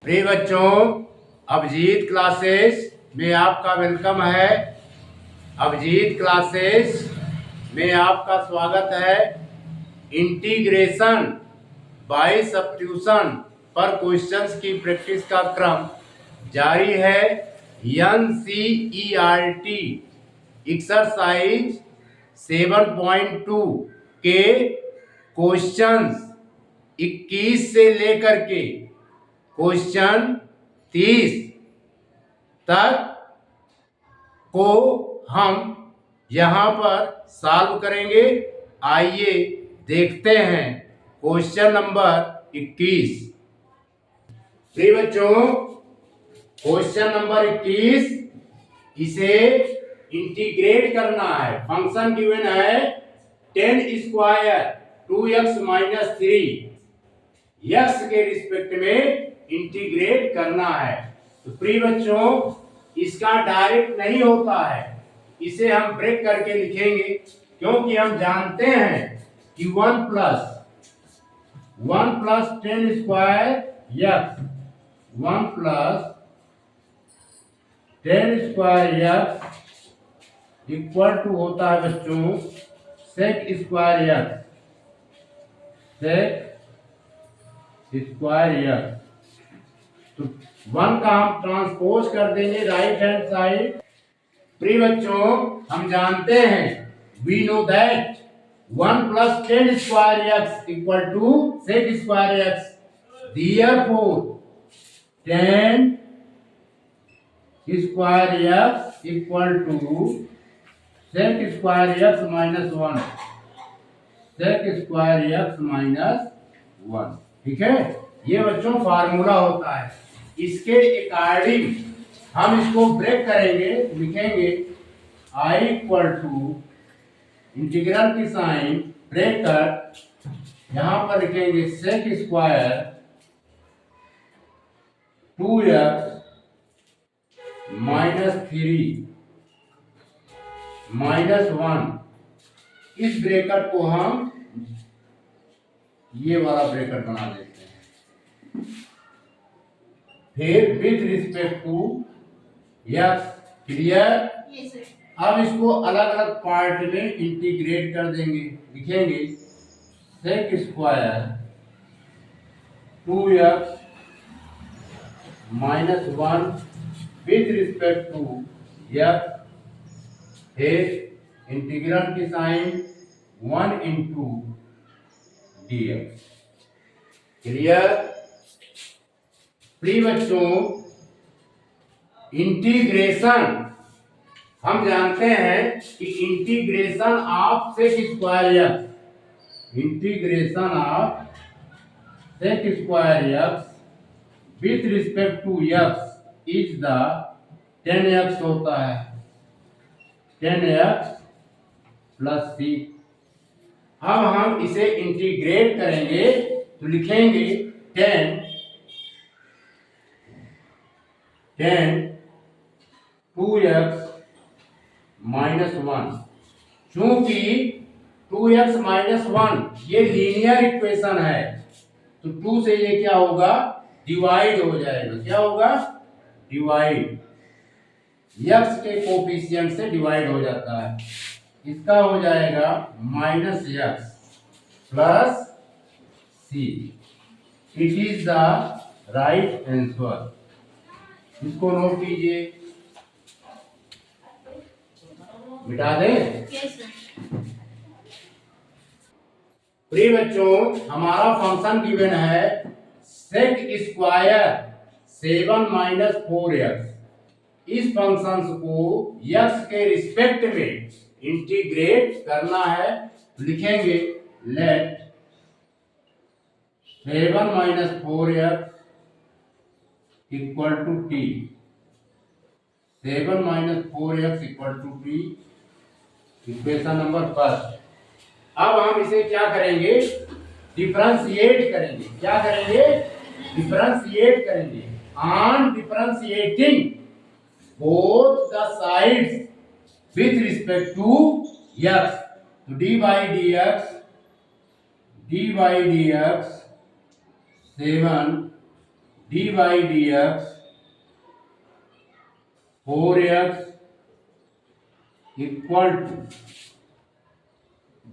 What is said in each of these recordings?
प्रिय बच्चों, अभिजीत क्लासेस में आपका वेलकम है। अभिजीत क्लासेस में आपका स्वागत है। इंटीग्रेशन बाय सब्स्टिट्यूशन पर क्वेश्चंस की प्रैक्टिस का क्रम जारी है। NCERT एक्सरसाइज 7.2 के क्वेश्चंस 21 से लेकर के क्वेश्चन 30 तक को हम यहाँ पर सॉल्व करेंगे। आइए देखते हैं क्वेश्चन नंबर 21। प्रिय बच्चों, क्वेश्चन नंबर 21, इसे इंटीग्रेट करना है। फंक्शन गिवन है 10 स्क्वायर 2x माइनस 3 x के रिस्पेक्ट में इंटीग्रेट करना है। तो प्रिय बच्चों, इसका डायरेक्ट नहीं होता है, इसे हम ब्रेक करके लिखेंगे, क्योंकि हम जानते हैं कि 1 plus 10 square x 1 plus 10 square x equal to होता है बच्चों सेक स्क्वायर x। तो 1 का हम ट्रांसपोज कर देंगे राइट हैंड साइड। प्रिय बच्चों, हम जानते हैं we know that 1 plus 10 square x equal to sec square x। Therefore 10 square x equal to sec square x minus 1। Sec square x minus 1। ठीक है, ये बच्चों फार्मूला होता है। इसके अकॉर्डिंग हम इसको ब्रेक करेंगे, लिखेंगे I इक्वल टू इंटीग्रल की साइन ब्रेक कर, यहां पर लिखेंगे sec square 2x minus 3 minus 1। इस ब्रेकेट को हम ये वाला ब्रेकेट बना देते हैं। फिर with respect to x। Clear? अब इसको अलग अलग पार्ट में इंटीग्रेट कर देंगे, लिखेंगे sec square 2x minus 1 with respect to x। फिर इंटीग्रल की साइन 1 इंटू dx। क्लियर? प्रिय बच्चों, इंटीग्रेशन हम जानते हैं कि integration of sec square x, integration of sec square x with respect to x is the 10x होता है, 10x प्लस c। अब हम इसे इंटीग्रेट करेंगे तो लिखेंगे 10 2x माइनस 1। चूंकि 2x माइनस 1 ये लीनियर इक्वेशन है, तो 2 से ये क्या होगा, डिवाइड हो जाएगा। क्या होगा? डिवाइड। x के कोफिशिएंट से डिवाइड हो जाता है। इसका हो जाएगा minus x plus c। It is the right answer. इसको नोट कीजिए, मिटा दें। प्रिय बच्चों, हमारा फंक्शन गिवन है सेक स्क्वायर 7 माइनस 4x। इस फंक्शन को x के रिस्पेक्ट में इंटीग्रेट करना है। लिखेंगे let 7 minus 4x equal to t। 7 minus 4x equal to t, equation number first. अब हम इसे क्या करेंगे, डिफरेंशिएट करेंगे। क्या करेंगे? डिफरेंशिएट करेंगे। On differentiating both the sides with respect to x, तो dy dx 7 D by D X 4x equal to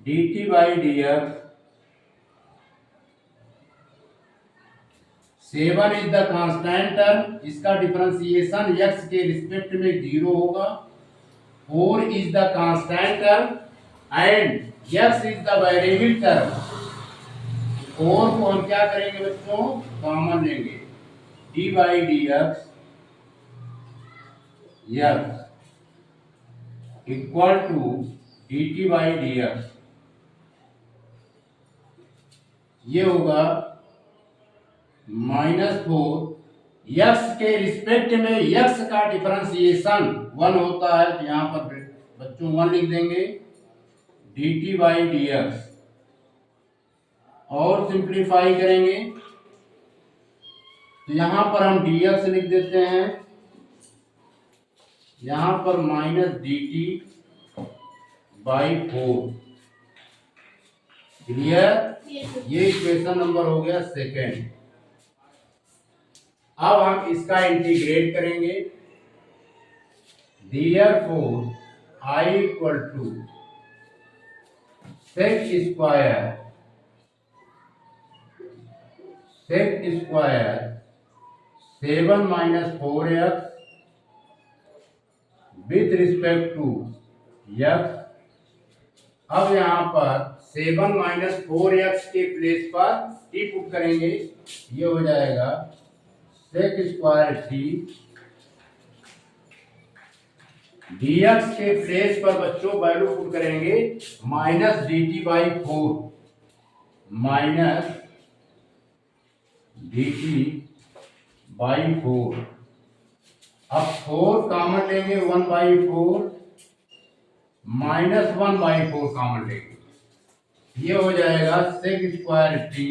D T by D X 7 is the constant term, इसका डिफरेंशिएशन x के respect में 0 होगा। 4 is the constant term and x is the variable term. 4 को हम क्या करेंगे बच्चों, common लेंगे। D by D x equal to D T by D x, ये होगा -4। x के रिस्पेक्ट में x का डिफरेंशिएशन 1 होता है, तो यहां पर बच्चों 1 लिख देंगे D T by D x. और सिंप्लीफाई करेंगे तो यहां पर हम dx लिख देते हैं, यहां पर -dt बाई 4। क्लियर? ये इक्वेशन नंबर हो गया सेकेंड। अब हम इसका इंटीग्रेट करेंगे। Therefore I equal to sec square 7 minus 4x with respect to x। अब यहाँ पर 7 माइनस 4x के प्लेस पर t पुट करेंगे, ये हो जाएगा सेक स्क्वायर टी। dx के प्लेस पर बच्चों वैल्यू पुट करेंगे -dt/4 -dt/4। अब 4 कॉमन लेंगे, 1/4 -1/4 कॉमन लेंगे, ये हो जाएगा sec square T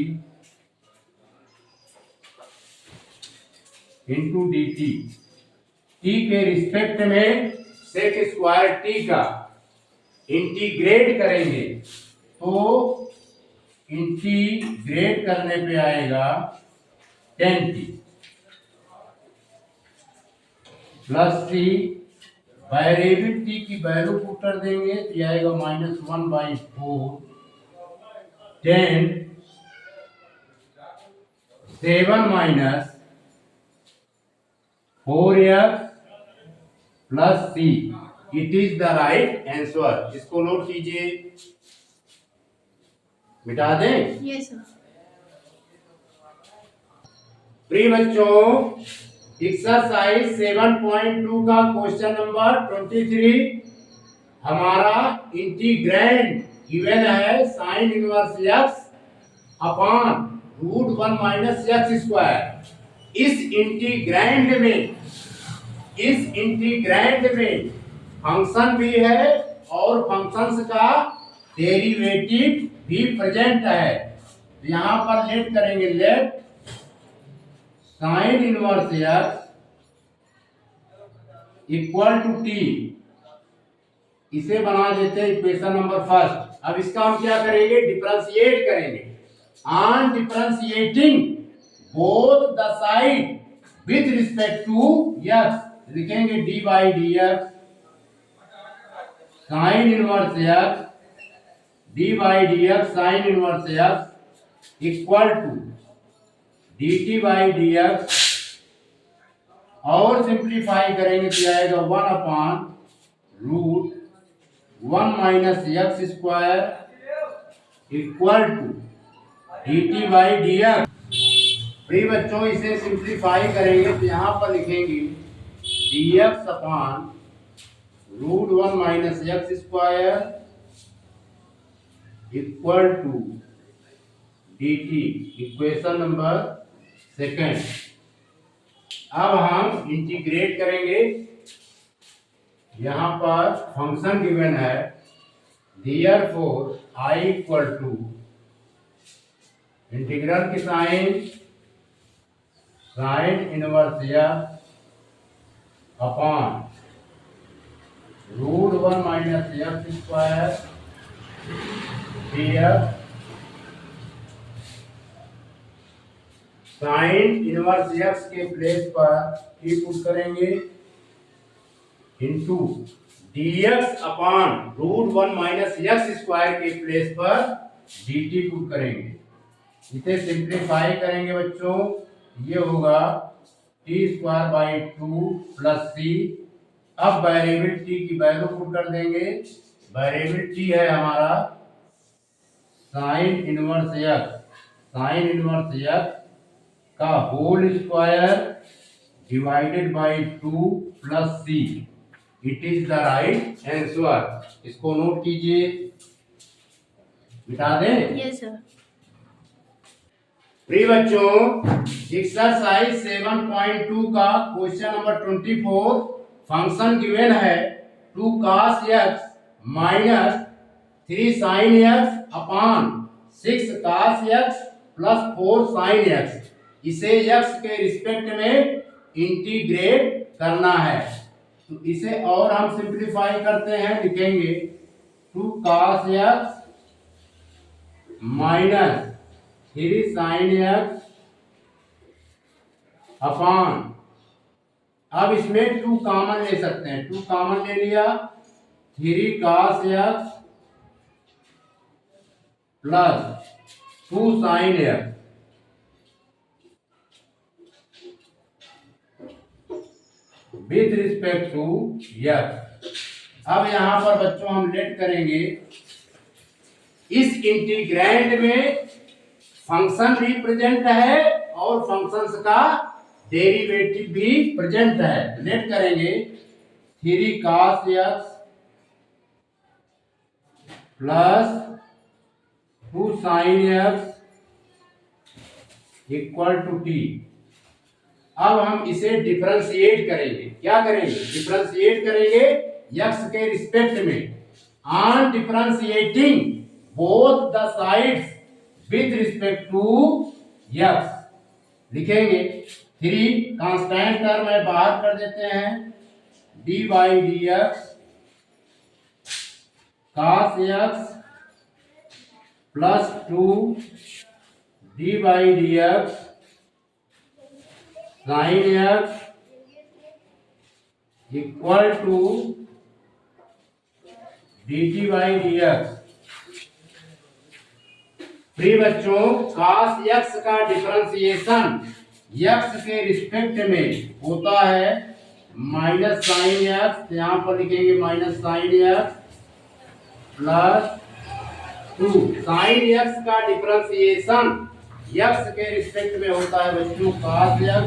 into D T. T के रिस्पेक्ट में सेक स्क्वायर टी का इंटीग्रेट करेंगे, तो इंटीग्रेट करने पे आएगा 10t plus C. Variable T की वैल्यू पुट कर देंगे, तो आएगा -1/4 10 7 minus 4x plus C. It is the right answer. इसको नोट कीजिए, मिटा दें। Yes sir. प्रिय बच्चों, एक्सरसाइज 7.2 का क्वेश्चन नंबर 23 हमारा इंटीग्रैंड गिवन है sine inverse x upon √1 minus x square. इस इंटीग्रैंड में फंक्शन भी है और फंक्शंस का डेरिवेटिव भी प्रेजेंट है। यहां पर लेट करेंगे, let sine inverse x equal to t। इसे बना देते हैं इक्वेशन नंबर फर्स्ट। अब इसका हम क्या करेंगे, डिफरेंशिएट करेंगे। On differentiating both the side with respect to x, लिखेंगे D by D X sine inverse x, D by D X sine inverse x equal to D T by D x. और simplify करेंगे तो आएगा 1/√1 minus x square equal to D T by D X. प्रिय बच्चों, इसे simplify करेंगे तो यहाँ पर लिखेंगे dx upon √1 minus x square equal to dt। Equation number second. अब हम इंटीग्रेट करेंगे। यहां पर फंक्शन गिवन है, therefore I equal to integral की sine inverse x upon √1 minus x square dx sine inverse x के प्लेस पर t put करेंगे into dx upon √1 minus x square के प्लेस पर dt पुट करेंगे। इसे सिंप्लीफाई करेंगे बच्चों, ये होगा t² 2 प्लस c। अब वेरिएबल t की वैल्यू पुट कर देंगे। वेरिएबल t है हमारा साइन इनवर्स x का whole square divided by 2 plus c। It is the right answer. इसको नोट कीजिए, मिटा दें। Yes sir. प्रिय बच्चों, एक्सरसाइज 7.2 का क्वेश्चन नंबर 24 फंक्शन गिवन है 2 cos x minus 3 sin x upon 6 cos x plus 4 sin x। इसे x के रिस्पेक्ट में इंटीग्रेट करना है। तो इसे और हम सिंप्लीफाई करते हैं, लिखेंगे 2 cos x minus 3 sin x upon, अब इसमें 2 कॉमन ले सकते हैं, 2 कॉमन ले लिया, 3 cos x plus 2 sin x with respect to x। अब यहां पर बच्चों हम लेट करेंगे, इस इंटीग्रैंड में फंक्शन भी प्रेजेंट है और फंक्शंस का डेरिवेटिव भी प्रेजेंट है। लेट करेंगे 3 cos x plus 2 sin x equal to t। अब हम इसे डिफरेंशिएट करेंगे। क्या करेंगे? डिफरेंशिएट करेंगे x के रिस्पेक्ट में। On differentiating both the sides with respect to x लिखेंगे 3 कांस्टेंट टर्म है, बाहर कर देते हैं, dy dx cos x plus 2 dy dx sin x equal to dt by dx। प्रिय बच्चों, cos x का डिफरेंशिएशन x के रिस्पेक्ट में होता है माइनस साइन x, यहां पर लिखेंगे minus sine x plus 2 sine x का डिफरेंशिएशन x के रिस्पेक्ट में होता है बच्चों cos x,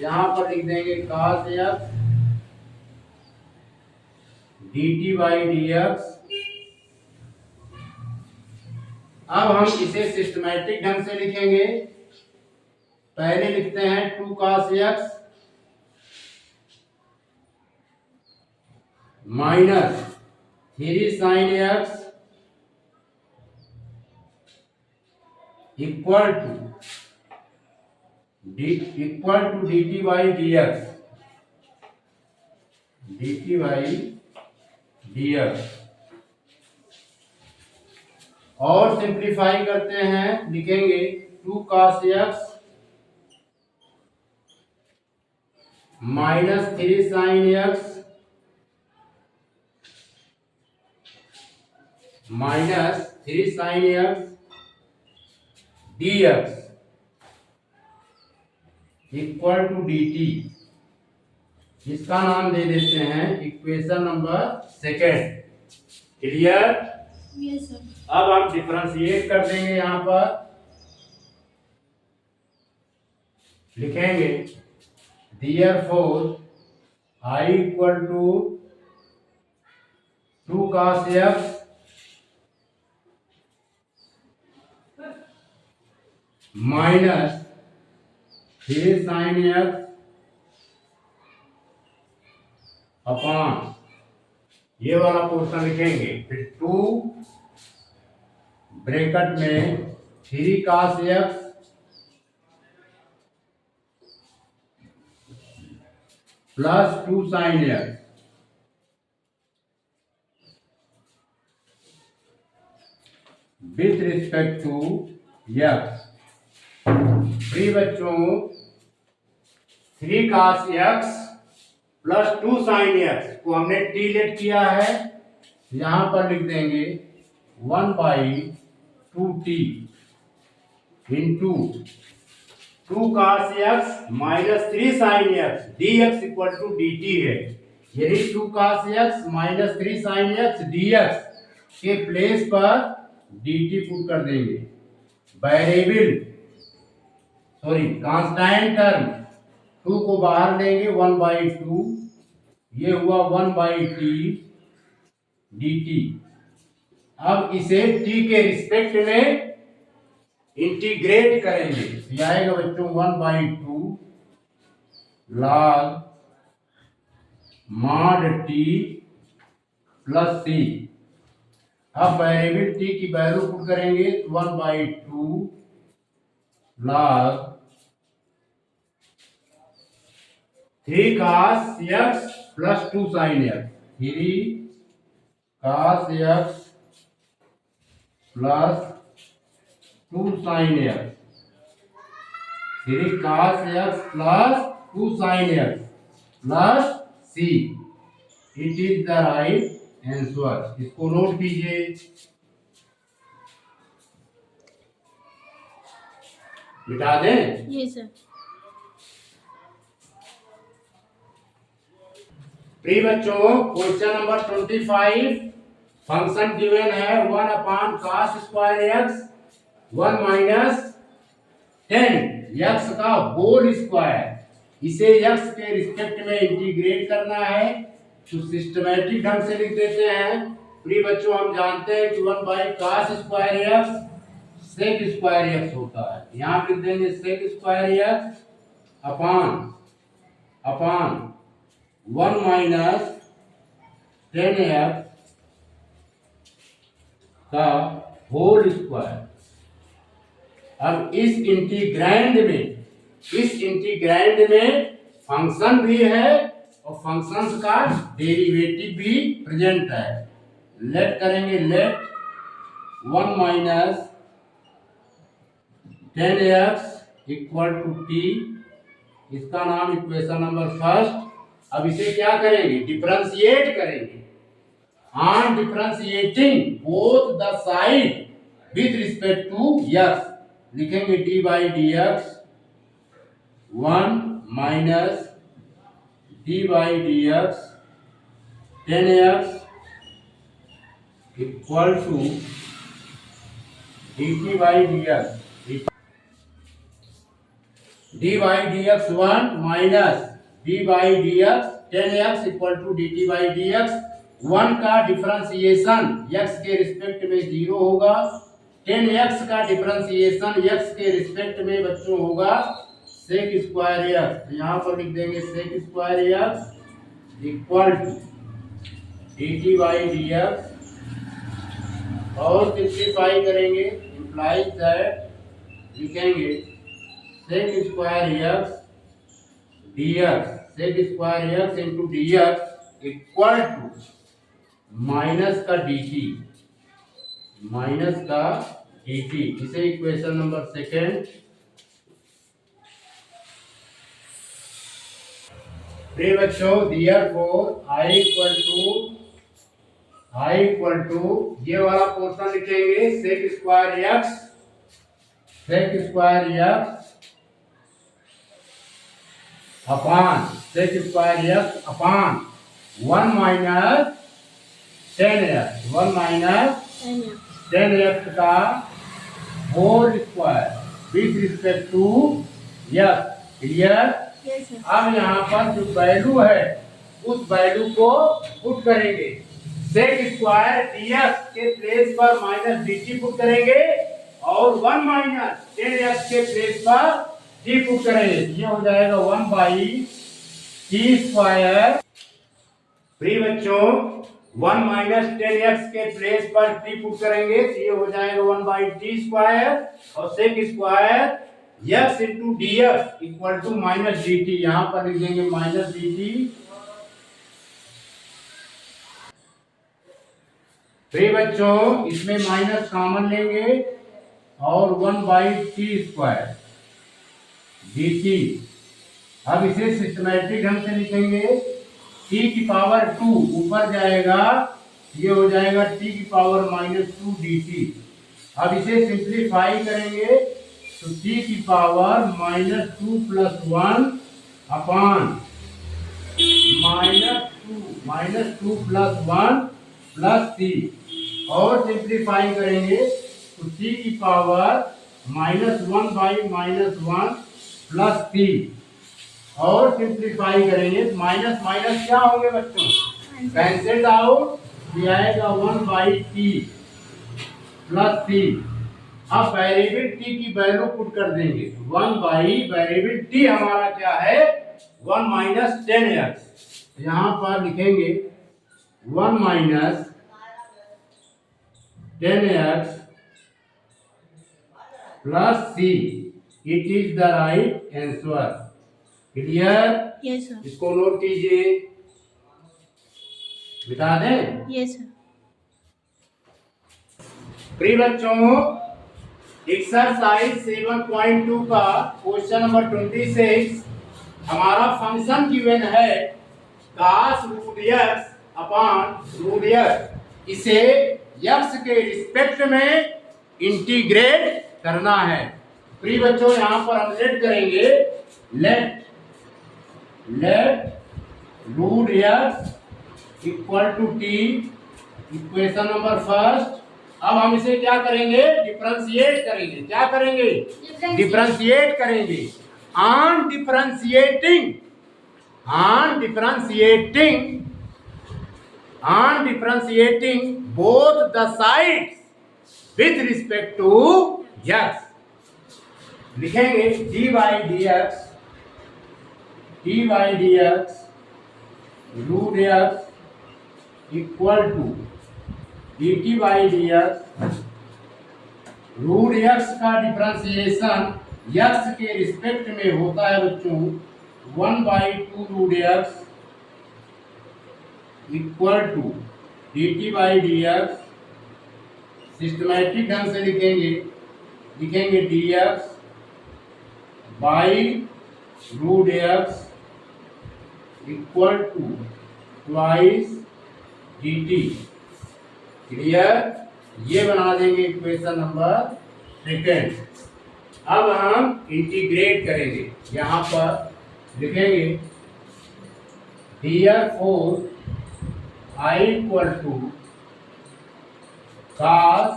यहां पर लिख देंगे cos x dt by dx। अब हम इसे सिस्टमैटिक ढंग से लिखेंगे। पहले लिखते हैं 2 cos x minus 3 sin x equal to dt by dx, dt by dx। और सिंप्लीफाई करते हैं, लिखेंगे 2 cos x minus 3 sin x minus 3 sin x dx equal to dt। इसका नाम दे देते हैं equation number 2। Clear? Yes sir. अब हम डिफरेंशिएट कर देंगे, यहां पर लिखेंगे therefore I equal to 2 cos x minus 3 sin x upon, ये वाला पोर्शन लिखेंगे, फिर 2 ब्रैकेट में 3 cos x plus 2 sin x with respect to x। प्रिय बच्चों 3 cos x plus 2 sin x को हमने t लेट किया है, यहां पर लिख देंगे 1/2t into 2 cos x minus 3 sin x dx equal to dt है। यदि 2 cos x minus 3 sin x dx के प्लेस पर dt पुट कर देंगे। वेरिएबल कांस्टेंट टर्म 2 को बाहर लेंगे 1/2, ये हुआ 1/t dt। अब इसे t के रिस्पेक्ट में इंटीग्रेट करेंगे, ये आएगा बच्चों 1/2 log mod t plus c। अब वेरिएबल t की वैल्यू पुट करेंगे 1/2 log 3 cos x plus 2 sin x, 3 cos x plus 2 sin x, 3 cos x plus 2 sin x plus c। It is the right answer. इसको note कीजिए। मिटा दें? ये sir. प्रिय बच्चों क्वेश्चन नंबर 25, फंक्शन गिवन है 1 cos square x 1 minus 10 x का whole square. इसे x के रिस्पेक्ट में इंटीग्रेट करना है, तो सिस्टमैटिक ढंग से लिख देते हैं। प्रिय बच्चों हम जानते हैं कि 1/cos square x sec square x होता है। यहाँ लिख देंगे sec square x upon 1 minus 10x का होल स्क्वायर। अब इस इंटीग्रैंड में फंक्शन भी है और फंक्शंस का डेरिवेटिव भी प्रेजेंट है। लेट करेंगे, let 1 minus 10x equal to t, इसका नाम इक्वेशन नंबर फर्स्ट। अब इसे क्या करेंगे? डिफरेंशिएट करेंगे। On differentiating both the side with respect to x लिखेंगे d by dx 1 minus d by dx 10x equal to dt by dx, d by dx 1 minus d by dx 10x equal to dt by dx। 1 का differentiation x के respect में 0 होगा, 10x का differentiation x के respect में बच्चों होगा sec square x। यहाँ पर लिख देंगे sec square x equal to dt by dx और सिंप्लीफाई करेंगे, इंप्लाइज दैट लिखेंगे sec square x dx, sec square x into dx equal to minus का dt, इसे इक्वेशन नंबर सेकेंड। प्रिय बच्चों देयरफॉर I इक्वल टू ये वाला portion लिखेंगे sec square x upon sec square x upon 1 minus 10x, 1 minus 10x का whole square with respect to x। Clear? अब यहाँ पर जो वैल्यू है उस वैल्यू को पुट करेंगे, sec स्क्वायर dx के प्लेस पर माइनस dt पुट करेंगे और 1 माइनस 10x के प्लेस पर t पुट करेंगे, ये हो जाएगा 1/t स्क्वायर। प्रिय बच्चों 1 माइनस 10x के प्लेस पर t पुट करेंगे तो ये हो जाएगा 1/t स्क्वायर और sec square x into dx equal to minus dt। यहाँ पर लिख देंगे माइनस dt। प्रिय बच्चों इसमें माइनस कॉमन लेंगे और 1/t स्क्वायर dt। अब इसे सिस्टमैटिक ढंग से लिखेंगे, t की पावर 2 ऊपर जाएगा, ये हो जाएगा t की पावर -2 dt। अब इसे सिंप्लीफाई करेंगे तो t की पावर -2 + 1 अपॉन -2 + 1 + t, और सिंप्लीफाई करेंगे तो t की पावर -1/-1 + t, और सिंप्लीफाई करेंगे माइनस माइनस क्या होंगे बच्चों, कैंसिल आउट, ये आएगा 1/t + t। अब वेरिएबल t की वैल्यू पुट कर देंगे, 1/वेरिएबल t हमारा क्या है 1 - 10x। यहाँ पर लिखेंगे 1 - 10x + c, it is the right answer. Clear? Yes sir. इसको नोट कीजिए, बिता दें। Yes sir. प्रिय बच्चों, एक्सरसाइज 7.2 का क्वेश्चन नंबर 26, हमारा फंक्शन गिवन है cos √x/√x, इसे x के रिस्पेक्ट में इंटीग्रेट करना है। प्रिय बच्चों, यहाँ पर हम लेट करेंगे, let √x = t, equation number first. अब हम इसे क्या करेंगे, डिफरेंशिएट करेंगे। क्या करेंगे, डिफरेंशिएट करेंगे। On differentiating both the sides with respect to x, लिखेंगे dy/dx √x = dt/dx। √x का डिफरेंशिएशन x के रिस्पेक्ट में होता है बच्चों, 1/2 √x = dt/dx। सिस्टमैटिक ढंग से लिखेंगे dx √x = twice dt। Clear? ये बना देंगे इक्वेशन नंबर सेकेंड। अब हम इंटीग्रेट करेंगे, यहाँ पर लिखेंगे therefore I = cos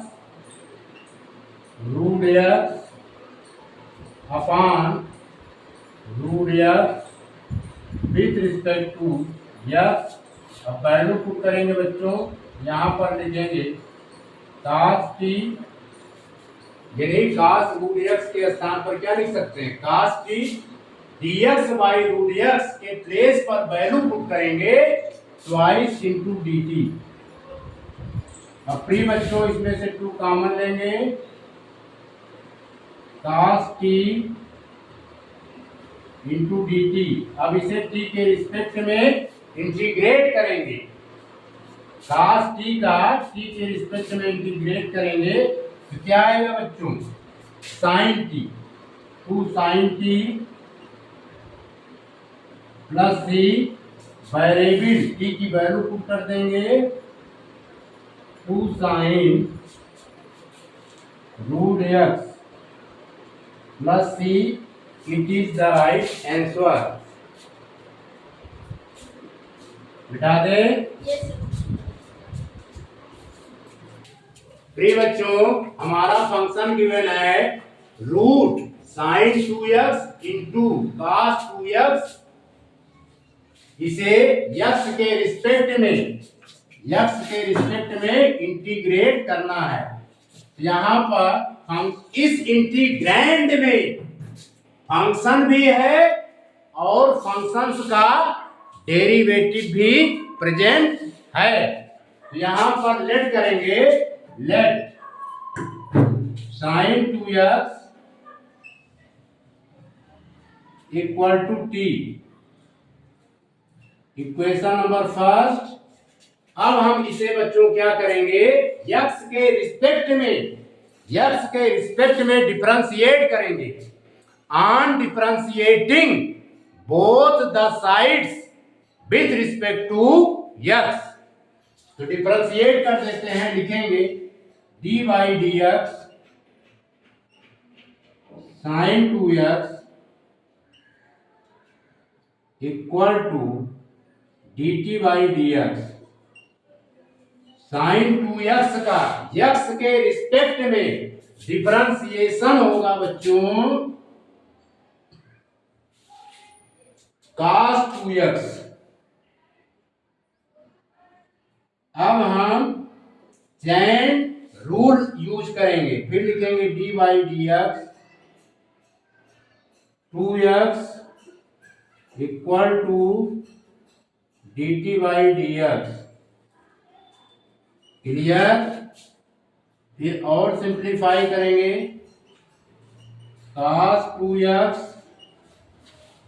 √x upon √x with respect to x। अब वैल्यू पुट करेंगे बच्चों, यहाँ पर लिखेंगे cos t, यानी cos √x के स्थान पर क्या लिख सकते हैं, cos t dx/√x के प्लेस पर वैल्यू पुट करेंगे twice * dt। अब प्रिय बच्चों, इसमें से 2 कॉमन लेंगे, cos t * dt। अब इसे t के रिस्पेक्ट में इंटीग्रेट करेंगे, cos t का t के रिस्पेक्ट में इंटीग्रेट करेंगे तो क्या आएगा बच्चों, sin t, 2 sin t + c, variable t की वैल्यू पुट कर देंगे, 2 sin √x + c, it is the right answer. बिठा दे। प्रिय बच्चों, हमारा फंक्शन गिवन है √sin 2x * cos 2x, इसे x के रिस्पेक्ट में इंटीग्रेट करना है। यहाँ पर हम इस इंटीग्रैंड में फंक्शन भी है और फंक्शंस का डेरिवेटिव भी प्रेजेंट है। यहाँ पर लेट करेंगे, let sin 2x = t, equation number first. अब हम इसे बच्चों क्या करेंगे, x के रिस्पेक्ट में डिफरेंशिएट करेंगे on differentiating both the sides with respect to X. तो डिफरेंशिएट कर देते हैं, लिखेंगे D by D X sine 2x equal to D T by D X sine 2x का x के रिस्पेक्ट में डिफरेंशिएशन होगा बच्चों cos 2x। अब हम चेन रूल यूज करेंगे, फिर लिखेंगे D by D X 2x equal to D T by D X. Clear? फिर और सिंप्लीफाई करेंगे cos 2x,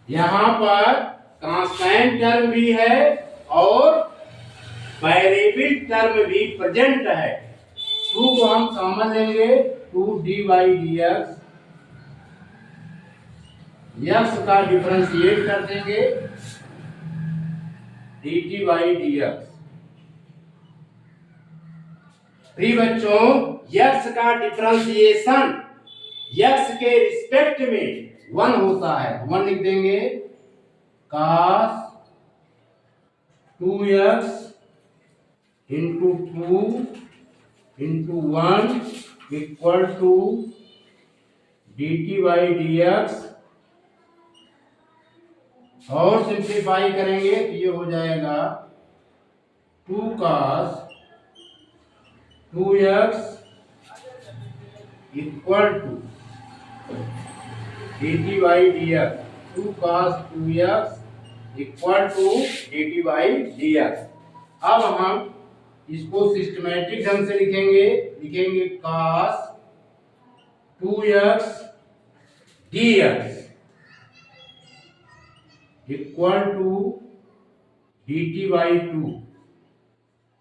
यहां पर कांस्टेंट टर्म भी है और वेरिएबल टर्म भी प्रेजेंट है। 2 को हम कॉमन लेंगे, 2 D by D x, x का डिफरेंशिएट कर देंगे D T by D x. फिर बच्चों x का डिफरेंशिएशन x के रिस्पेक्ट में 1 होता है, 1 लिख देंगे cos 2x into 2 into 1 equal to D T by D x. और सिंप्लीफाई करेंगे तो ये हो जाएगा 2 cos 2x equal to D T by D X, 2 cos 2x equal to D T by D X. अब हम इसको सिस्टमैटिक ढंग से लिखेंगे cos 2x dx equal to D T by 2।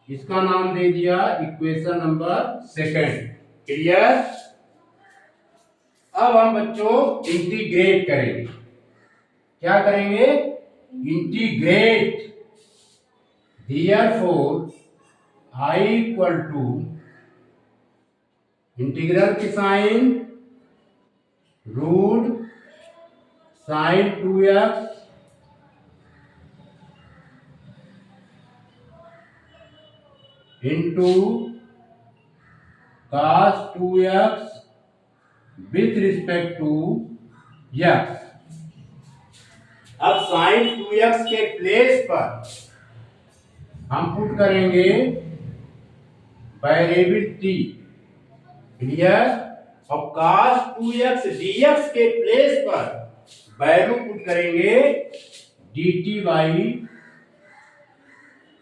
इसका नाम दे दिया इक्वेशन नंबर 2। क्लियर? अब हम बच्चों इंटीग्रेट करेंगे। क्या करेंगे? Integrate. Therefore I equal to integral की sine root sine 2x into cos 2x with respect to x। अब sin 2x के प्लेस पर हम पुट करेंगे वेरिएबल t। क्लियर? और cos 2x dx के प्लेस पर वैल्यू पुट करेंगे dt बाई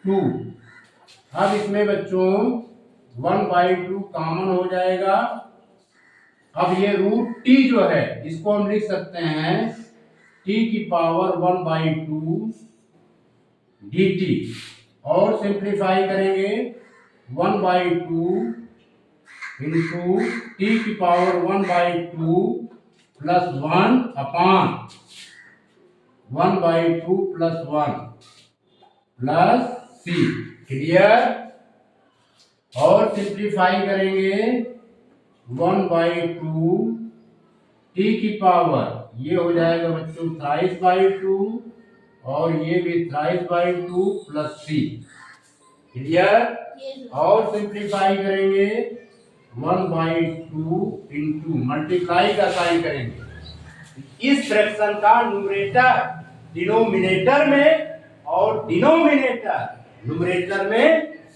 2। अब इसमें बच्चों 1/2 कॉमन हो जाएगा। अब ये रूट t जो है इसको हम लिख सकते हैं t की पावर 1/2 dt। और सिंप्लीफाई करेंगे 1/2 इंटू t की power 1/2 plus 1 upon 1/2 plus 1 plus c। Clear? और सिंप्लीफाई करेंगे 1/2 t की पावर ये हो जाएगा बच्चों 23/2 और ये भी 23/2 प्लस c। क्लियर? और सिंप्लीफाई करेंगे 1/2 इंटू मल्टीप्लाई का साइन करेंगे। इस फ्रैक्शन का न्यूमरेटर डिनोमिनेटर में और डिनोमिनेटर न्यूमरेटर में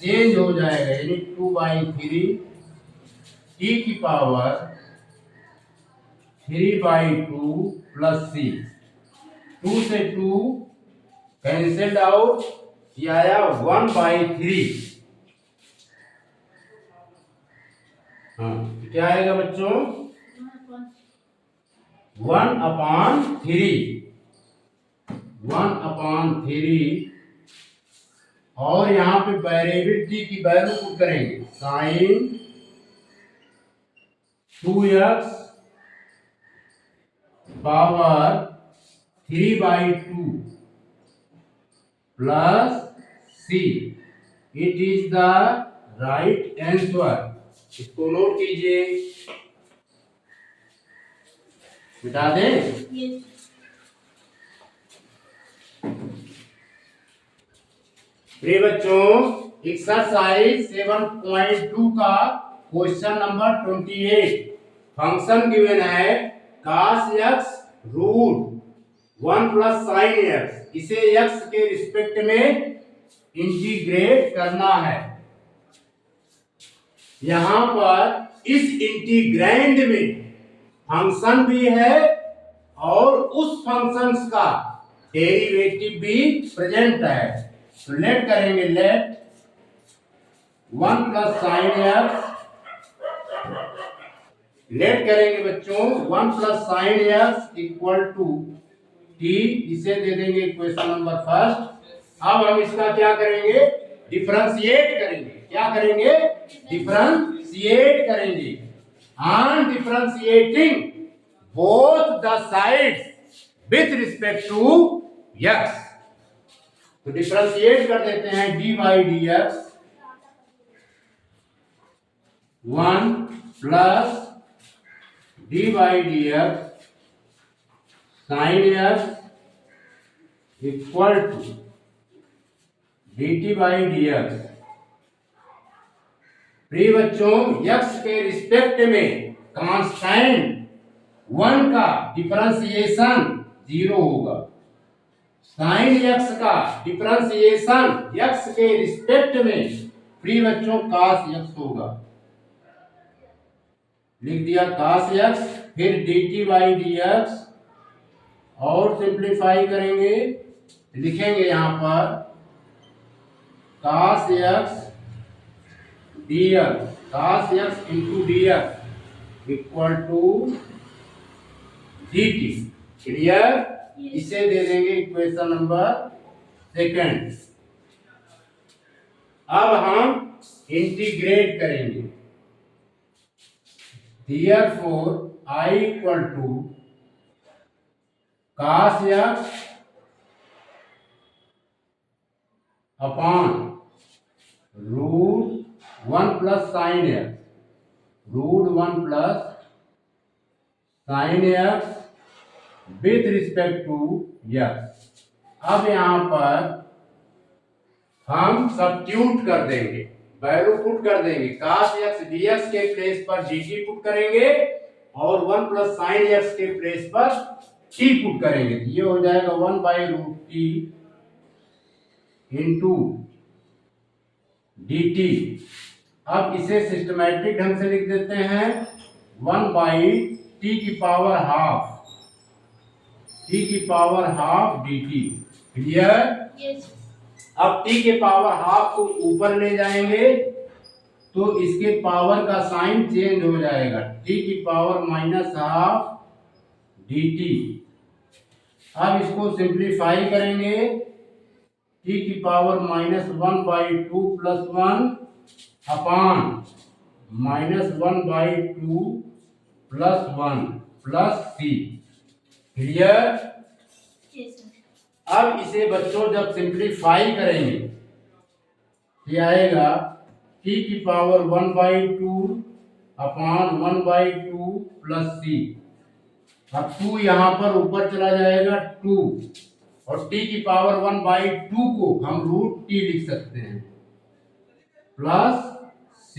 चेंज हो जाएगा, यानी 2/3 t की पावर 3/2 प्लस c। 2 से 2 कैंसिल्ड आउट, ये आया 1/3। हाँ, क्या आएगा बच्चों? 1/3 1/3। और यहां पे वेरिएबल t की वैल्यू पुट करेंगे sin 2x power 3/2 plus C, it is the right answer. इसको नोट कीजिए, मिटा दें। प्रिय बच्चों, एक्सरसाइज 7.2 का क्वेश्चन नंबर 28, फंक्शन गिवन है cos x root 1 plus sine x, इसे x के रिस्पेक्ट में इंटीग्रेट करना है। यहां पर इस इंटीग्रैंड में फंक्शन भी है और उस फंक्शंस का डेरिवेटिव भी प्रेजेंट है। तो लेट करेंगे, let 1 plus sine X, let करेंगे बच्चों 1 plus sine X equal to T, इसे दे देंगे इक्वेशन नंबर फर्स्ट। अब हम इसका क्या करेंगे, डिफरेंशिएट करेंगे। क्या करेंगे, डिफरेंशिएट करेंगे। On differentiating both the sides with respect to x, तो डिफरेंशिएट कर देते हैं dy dx 1 plus dy dx sin x equal to dt by dx। प्रिय बच्चों, x के रिस्पेक्ट में कांस्टेंट 1 का डिफरेंशिएशन 0 होगा। साइन x का डिफरेंशिएशन x के रिस्पेक्ट में प्रिय बच्चों cos x होगा। लिख दिया cos x, फिर dt by dx और सिंप्लीफाई करेंगे, लिखेंगे यहां पर cos x dx, cos x into dx equal to dt। Clear, इसे दे देंगे इक्वेशन नंबर सेकंड। अब हम इंटीग्रेट करेंगे, therefore I equal to cos x upon root 1 plus sine x, root 1 plus sine x with respect to x। अब यहां पर हम सब्स्टिट्यूट कर देंगे, वैल्यू पुट कर देंगे। cos x dx के प्लेस पर dt पुट करेंगे और 1 प्लस साइन x के प्लेस पर t पुट करेंगे। ये हो जाएगा 1 by root T into dt। अब इसे सिस्टमैटिक ढंग से लिख देते हैं 1 बाई टी की पावर हाफ, टी की पावर हाफ dt। क्लियर, अब t के पावर हाफ को ऊपर ले जाएंगे तो इसके पावर का साइन चेंज हो जाएगा, t की पावर माइनस हाफ dt। अब इसको सिंप्लीफाई करेंगे, t की power minus 1 by 2 plus 1 upon minus 1 by 2 plus 1 plus c। Clear, अब इसे बच्चों जब सिंप्लीफाई करेंगे ये आएगा t की power 1 by 2 upon 1 by 2 plus c। अब 2 यहां पर ऊपर चला जाएगा 2 और t की पावर 1 बाई 2 को हम रूट t लिख सकते हैं प्लस c।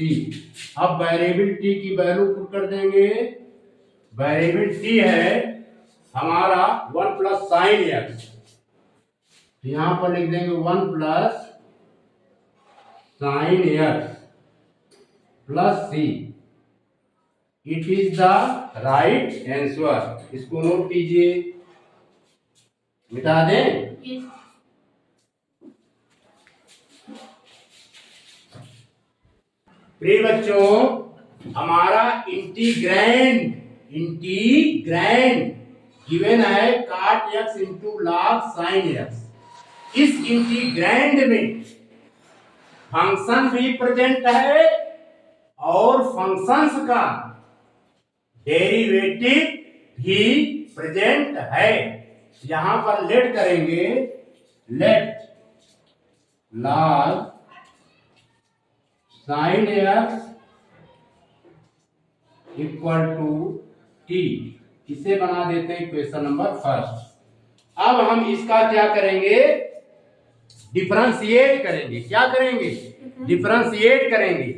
अब वेरिएबल t की वैल्यू पुट कर देंगे, वेरिएबल t है हमारा 1 प्लस साइन x, यहां पर लिख देंगे 1 plus sine x plus c, it is the right answer. इसको नोट कीजिए, मिटा दें। प्रिय बच्चों, हमारा इंटीग्रैंड गिवन है cot x into log sin x। इस इंटीग्रैंड में फंक्शन भी प्रेजेंट है और फंक्शंस का डेरिवेटिव भी प्रेजेंट है। यहां पर लेट करेंगे, let log sin x equal to T. इसे बना देते हैं इक्वेशन नंबर फर्स्ट। अब हम इसका क्या करेंगे, डिफरेंशिएट करेंगे। क्या करेंगे, डिफरेंशिएट करेंगे।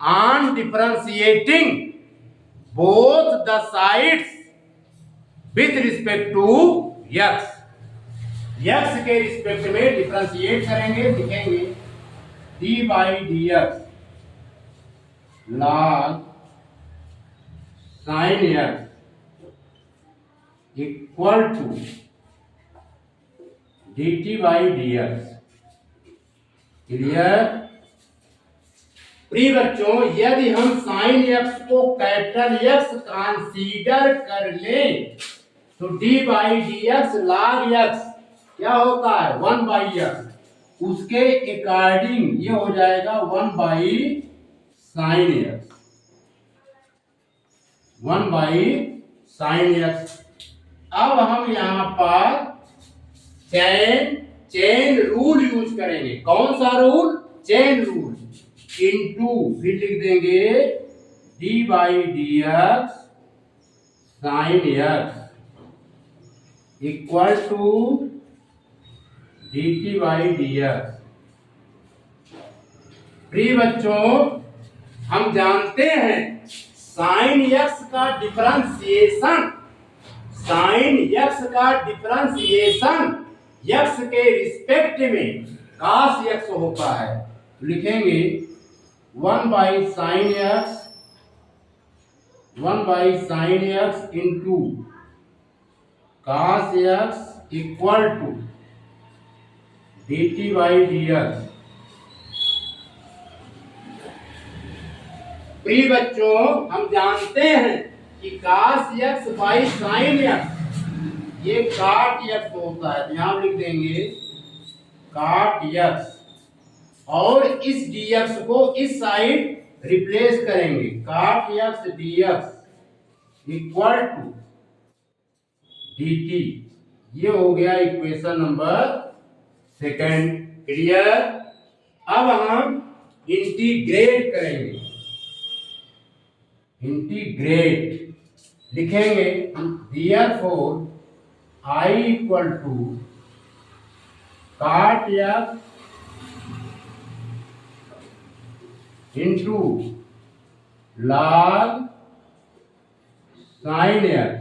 On differentiating both the sides with respect to x, x के रिस्पेक्ट में डिफरेंशिएट करेंगे। लिखेंगे D by D X log sine x equal to D T by D X. Clear? प्रिय बच्चों, यदि हम साइन x को कैपिटल X कंसीडर कर लें तो D by D X log x क्या होता है, 1 बाई x। उसके अकॉर्डिंग ये हो जाएगा 1 by sine x, 1 by sine x। अब हम यहां पर चेन रूल यूज करेंगे। कौन सा रूल, चेन रूल। इनटू फिर लिख देंगे D by D X sine x equal to D T by D X. प्रिय बच्चों, हम जानते हैं साइन x का डिफरेंशिएशन, साइन x का डिफरेंशिएशन x के रिस्पेक्ट में cos x होता है। लिखेंगे 1 by sine x, 1 by sine x into cos x equal to D T by D X. प्रिय बच्चों, हम जानते हैं कि cos x by sine x ये cot x होता है। यहां लिख देंगे cot x और इस dx को इस साइड रिप्लेस करेंगे, cot x dx equal to dt। ये हो गया इक्वेशन नंबर सेकंड। क्लियर? अब हम इंटीग्रेट करेंगे, इंटीग्रेट लिखेंगे therefore I equal to cot x into log sin x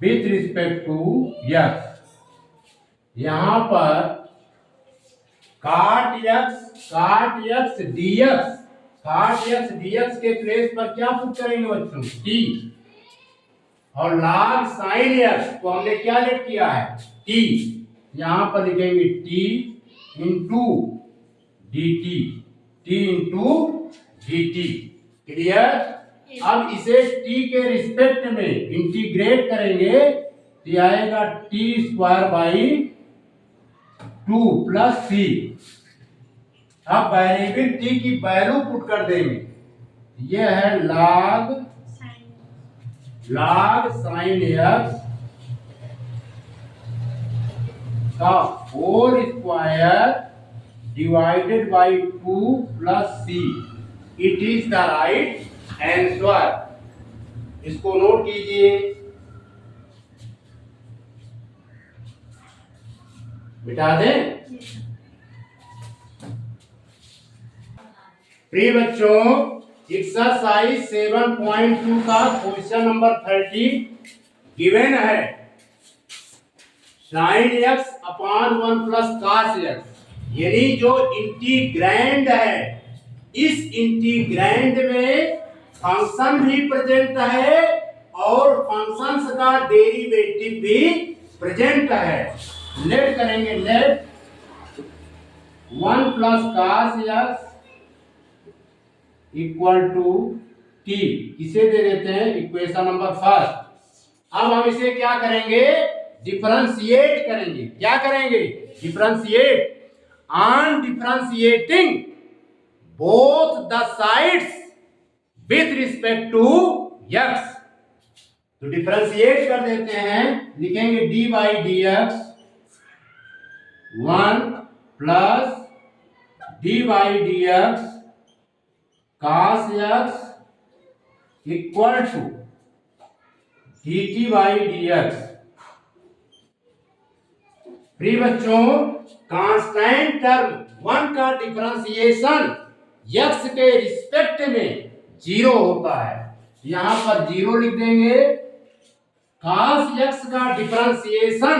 with respect to x। यहां पर cot x dx, cot x dx के प्लेस पर क्या पुट करेंगे बच्चों, t। और log sin x को हमने क्या लेट किया है, t। यहां पर लिखेंगे t into dt, t into dt। Clear? अब इसे t के रिस्पेक्ट में इंटीग्रेट करेंगे तो आएगा t square by 2 plus c। अब वेरिएबल t की वैल्यू पुट कर देंगे। यह है log साइन x का whole square divided by 2 plus c। It is the right answer. इसको नोट कीजिए, बिठा दें। प्रिय बच्चों, एक्सरसाइज 7.2 का क्वेश्चन नंबर 30 गिवन है। Sine x upon 1 plus cos x, यानी जो इंटीग्रैंड है, इस इंटीग्रैंड में फंक्शन भी प्रेजेंट है और फंक्शंस का डेरिवेटिव भी प्रेजेंट है। लेट करेंगे, let 1 plus cos x equal to t। इसे दे देते हैं इक्वेशन नंबर फर्स्ट। अब हम इसे क्या करेंगे, डिफरेंशिएट करेंगे। क्या करेंगे, differentiate. On differentiating both the sides with respect to x, तो डिफरेंशिएट कर देते हैं, लिखेंगे D by D X 1 plus D by D X cos x equal to D T by D X. प्रिय बच्चों, कांस्टेंट टर्म 1 का differentiation x के respect में 0 होता है। यहां पर 0 लिख देंगे। cos x का डिफरेंशिएशन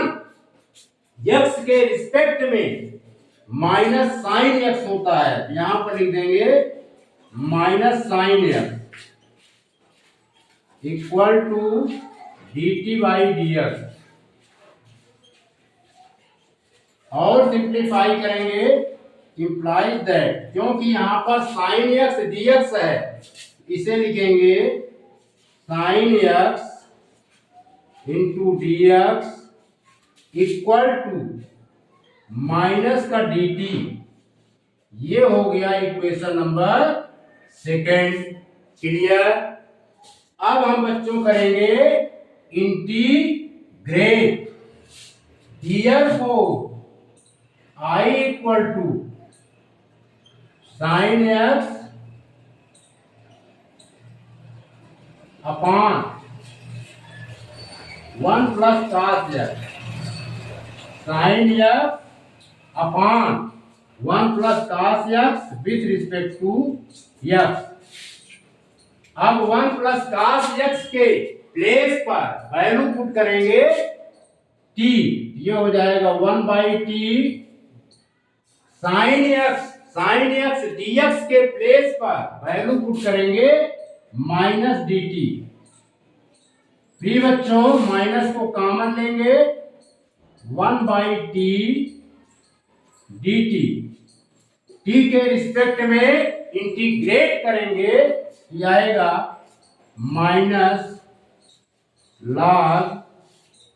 x के रिस्पेक्ट में माइनस साइन x होता है। यहां पर लिख देंगे minus sine x equal to D T by D x. और सिंप्लीफाई करेंगे, इंप्लाइज दैट, क्योंकि यहां पर साइन एक्स डी एक्स है, इसे लिखेंगे sine x into d x equal to minus का डी टी। ये हो गया इक्वेशन नंबर सेकेंड। क्लियर। अब हम बच्चों करेंगे integrate. Therefore I equal to sine x upon 1 plus cos x, sine x upon 1 plus cos x with respect to x। अब 1 plus cos x के प्लेस पर वैल्यू पुट करेंगे t, ये हो जाएगा 1 by t sine x dx के place पर value put करेंगे माइनस डी टी। प्रिय बच्चों, माइनस को कॉमन लेंगे, 1 by t d T. T के रिस्पेक्ट में इंटीग्रेट करेंगे, ये आएगा minus log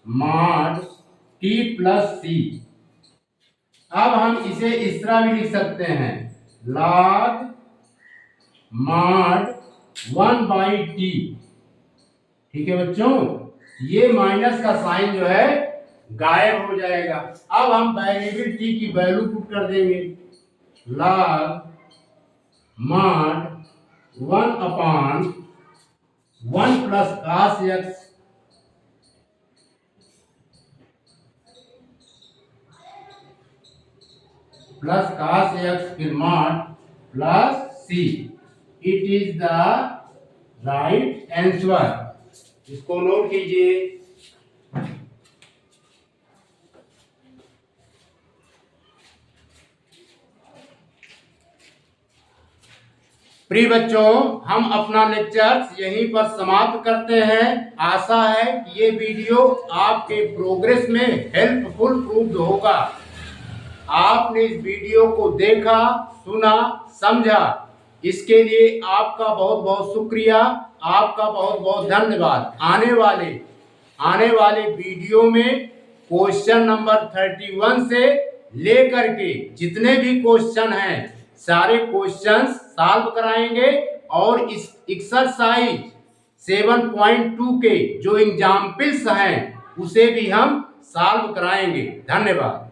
mod t plus C. अब हम इसे इस तरह भी लिख सकते हैं, लॉग मॉड 1 बाई टी। ठीक है बच्चों, ये माइनस का साइन जो है गायब हो जाएगा। अब हम वेरिएबल टी की वैल्यू पुट कर देंगे, log mod 1 upon 1 plus cos x plus cos x फिर mod plus c। It is the right answer. इसको नोट कीजिए। प्रिय बच्चों, हम अपना लेक्चर यहीं पर समाप्त करते हैं। आशा है कि ये वीडियो आपके प्रोग्रेस में हेल्पफुल प्रूव्ड होगा। आपने इस वीडियो को देखा, सुना, समझा, इसके लिए आपका बहुत बहुत शुक्रिया, आपका बहुत बहुत धन्यवाद। आने वाले वीडियो में क्वेश्चन नंबर 31 से लेकर के जितने भी क्वेश्चन हैं सारे क्वेश्चंस सॉल्व कराएंगे और इस एक्सरसाइज 7.2 के जो एग्जाम्पल्स हैं उसे भी हम सॉल्व कराएंगे। धन्यवाद।